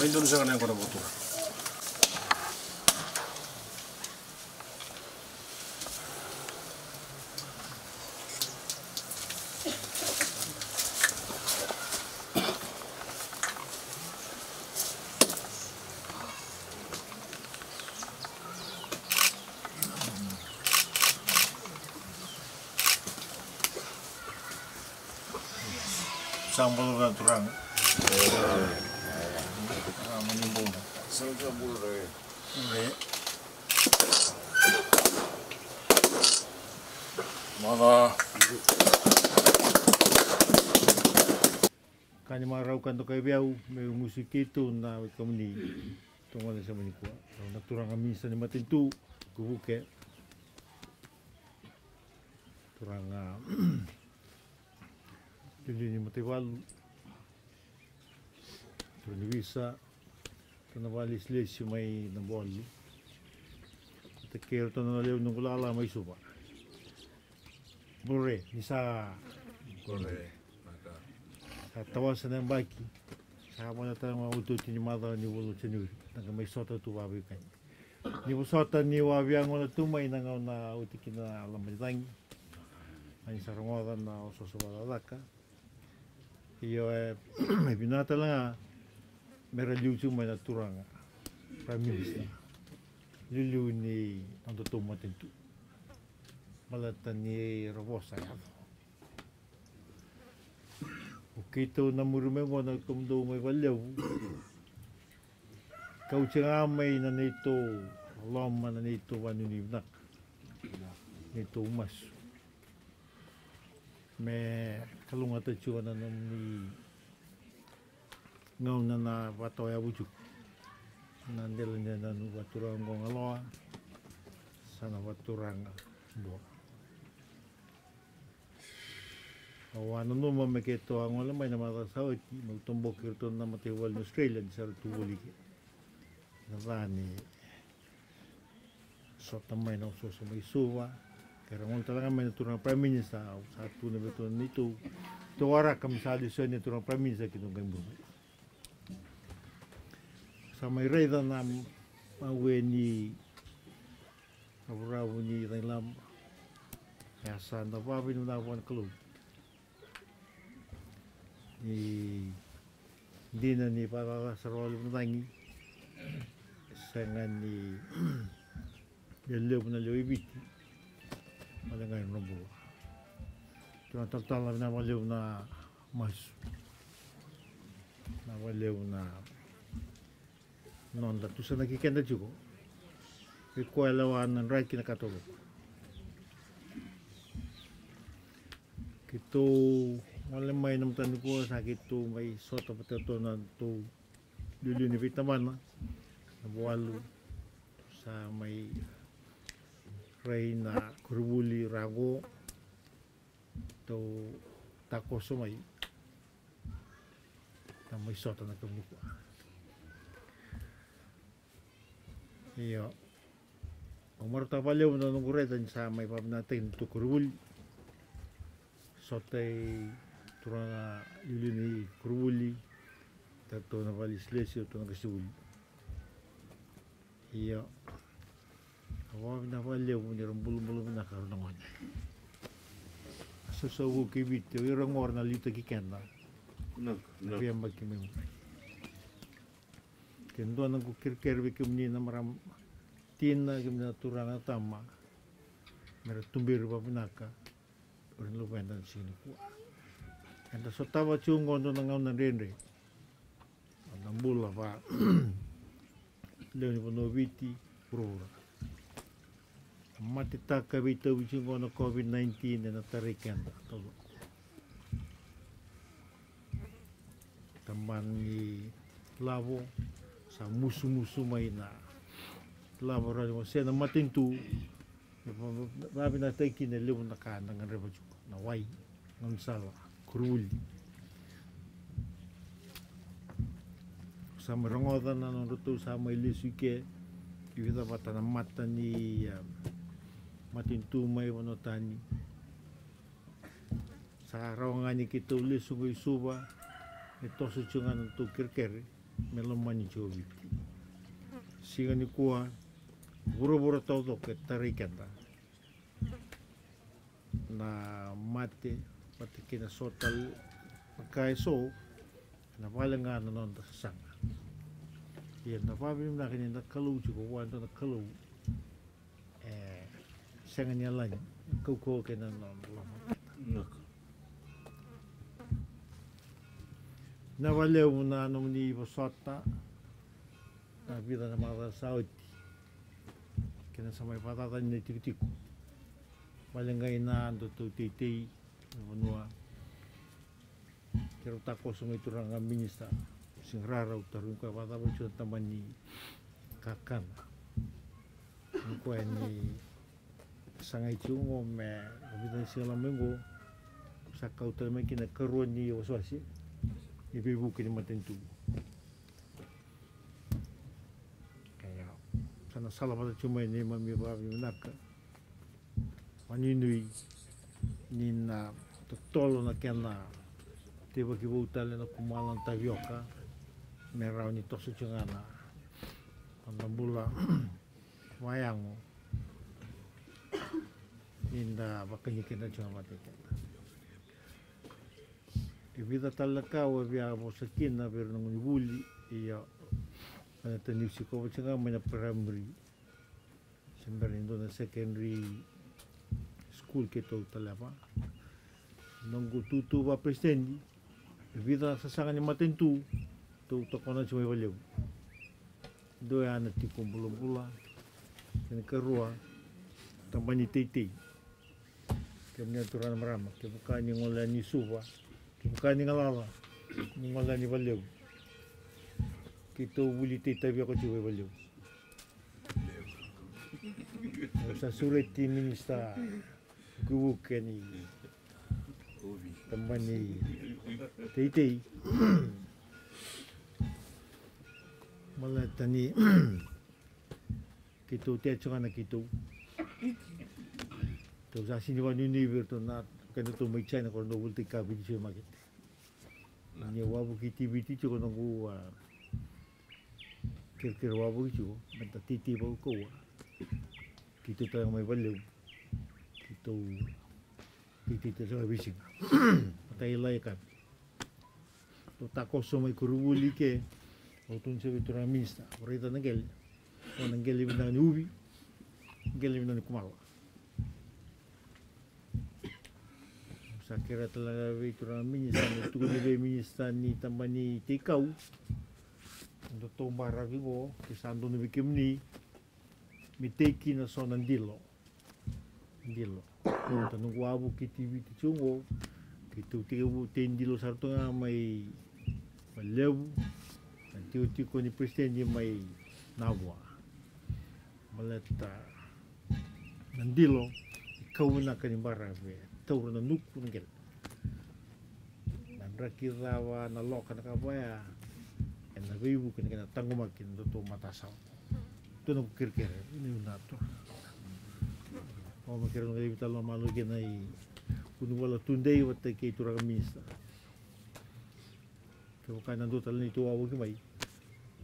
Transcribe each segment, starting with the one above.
Indonesia kan yang kena botura. Sambal dan turang. Menimbul. Sambal re. Mana? Kanya maraukan to kay biau, may musik itu na kamni. Tunggal sa maniko. Naturang kami sa ni matintu, kubuke. Turang Hindi ni matiwal. Turang visa. Tanawalis les may naboli. Takero to na lew nung kulala may suba. Bure, isa. Bure. Tawasan ng baki. Sama na tayo maututin ni mother ni Wolo Chenuri. Nang may sota tu wabi kanya. Ni sota ni wabi ang wala tumay nang na utikin na alam malitangi. Ay sa rungodan na oso sa walalaka. Iyo binata lang meron YouTube may naturang Prime Minister. Lulu ni ang tutumat ito. Malatan ni Robosa. Ukito na murume mo na kumdo may walyaw. Kautsang amay na nito, loma na nito wanunibnak. Nito umas. May kalungat at siya na ni ngaw na patoya bujuk. Nandila niya na waturang kong aloa. Sana waturang buwa. Ano naman may kito ang wala may namatasaw. Magtumbok ito na matiwal ng Australia. Di sa tuwali. Narani. So tamay na uso sa may suwa. Kaya kung talaga may naturang Prime Minister, sa ito na beto nito, tuwara kami sa alisyon ni naturang Prime Minister kitong gambong. Sa may reda na mawe ni Abrawo ni Railam, kaya sa napapin mo na ako ang kalog. Hindi na ni pakakasarwalo na tangi, sa nga ni Yalew na Lewibiti. Malangay na buwa. Tunatalala na maliw na mas. Na maliw na non la tu sa nakikenda juga. Iko alawan ng right kinakatulog. Kito wala may namtan ko sa kito may sota patato na to dili ni vitamin na nabualo sa may Ray na kurubuli rago to tako sumay na may sota na tumuko. Iyo. Umarta paliw na nung kuretan sa may pab natin to kurubuli. Sotay turang na yuli ni kurubuli. Tato na valis lesyo to na kasuli. Iyo. Ako na wala mo ni rumbul-bul na karon naman. So wo kibit yung ngor na lita kikenda. Nabiya magkimim. Kendo nang kukir-kir bikim ni na maram tin na kim na turang tama. Meron tumbir pa pinaka. Orin lupayan na sini po. Kanda so tawa chungo no nangaw na rendre. Ang bula pa. Leon ni Ponoviti, Purura. Matitaka bito bisin ko na COVID-19 na natarikan. Taman ni Lavo sa musu-musu may na Lavo rin mo siya na matintu. Mabi na tayo kinaliw na kanang rebajuk na way ng sala, kuruli. Sa marangotan na nung ruto sa may lisuke, ibita pata na mata ni matintumay wanotani sa araw nga ni kitulis sungoy suba ito sa tiyungan ng tukir-kir melomani joviti. Siga ni kua, bura-bura todo ke tarikanda. Na mate kena sotal kai so na valenga na non da sanga. Ia na vavi na kini na kalu chuko wanda na kalu sanga ni alanya kau kena non lama. Na valeu na nomni vosota na vida na mara sauti kena samai patata ni tiku-tiku valenga ina ando tu titi vanua kero tako sungai turanga minista sing rara utarung ka vada bacu tamani kakana ko ni sangai chungo me vida sila mengo sakau terme kina keroni waswasi ibu kini matentu kaya sana salah pada cuma ini mami babi menaka maninui nina totolo na kena tiba ki utale na kumalan tavioka merau ni tosu chungana andambula wayango ninda bakanya kena chunga mateke vida talaka wa via bosakina ver nang buli iya tani siko chunga mana primary sembrindo na secondary school ke to talaba nanggu tutu ba presidente vida sasanga ni matentu tu tokona cuma valeu do ana tipo bula ni kerua tambani titi kemnya turan marama ke bukan ni ngolani suwa ke bukan ni ngalala ni ngolani valeu kita buli tita bia ko cuma valeu sa sureti minista gubukeni tambani titi malatani kita te chana kita to sa sini wa ni verto na kena to mai china ko no bulti ka bi che ma kete ni wa bu ki tv ti ko no wa ker wa bu ki menta titi ba ko wa kita ta mai valeu kita titi te sa bising tai lai kan to ta ko so mai kuruli ke otun se vitura mista orita nangel onangel ibna ni ubi ngel ibna ni kumala sakira talaga vitura minista ni tu ni minista ni tambani tikau ndo tombara vigo kisando ni bikimni miteki na sonandilo ndilo tanu wabu kiti chungo kitu tibu tendilo sartonga mai valeu nanti ko ni presidente mai nawa maleta nandilo kauna kanimbara ve tauro na nuku ngel nandra kirawa na loka na kabaya na vivu kena tanguma kin do matasau to no kirkere ni unato o me kero ngai vitalo malu kenai kunu wala tundei wate ke turanga minista ke bukan nando tal ni tu awu mai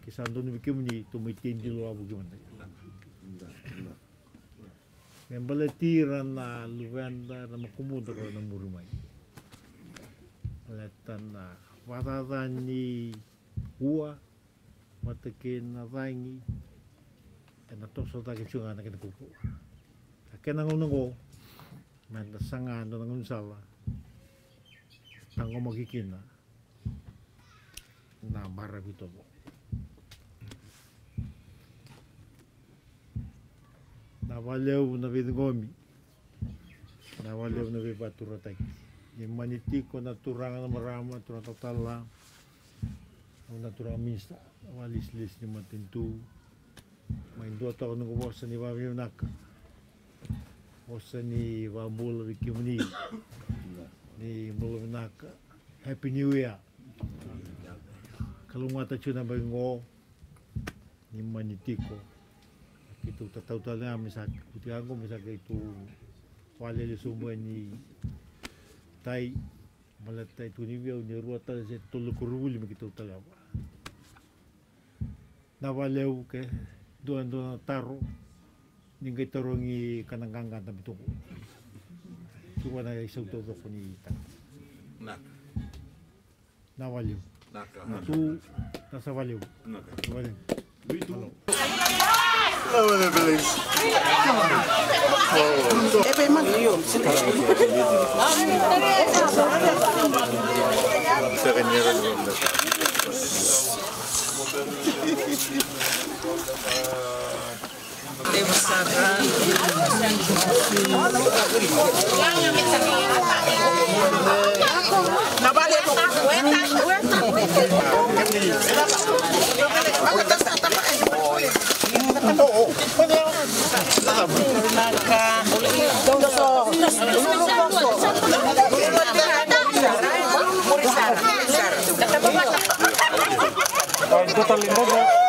kisando ni bikimni to mai tendi lo awu gimana membale tiran na luvenda na makumundo ko na murumai letan na wadada ni ua matakin na rangi na toso ta ke chunga na ke kuku kena ngongo manda sanga ndo ngonsala tango magikina na barra bitobo na valeu na vidgomi na valeu na vibatura tai ni manitiko na turanga na marama turang totala na turang mista walis-lis ni matintu main dua tahun nunggu bosan ni babi nak bosan ni bambul bikimni ni belum nak happy new year kalau ngata cuna bengo ni manitiko itu tahu tahu misal putih anggo misal itu wale le semua ni tai malat tai tu ni biau ni ruata se tolu kuruli begitu talawa Navaleu ke doan taro ningai tarongi kananganga ta bituko. Tuwa na isau to ko ni ta. Nak. Navaleu. Naka. Tu nasa valeu. Naka. Valeu. Hello, please. Ebe man yun. Total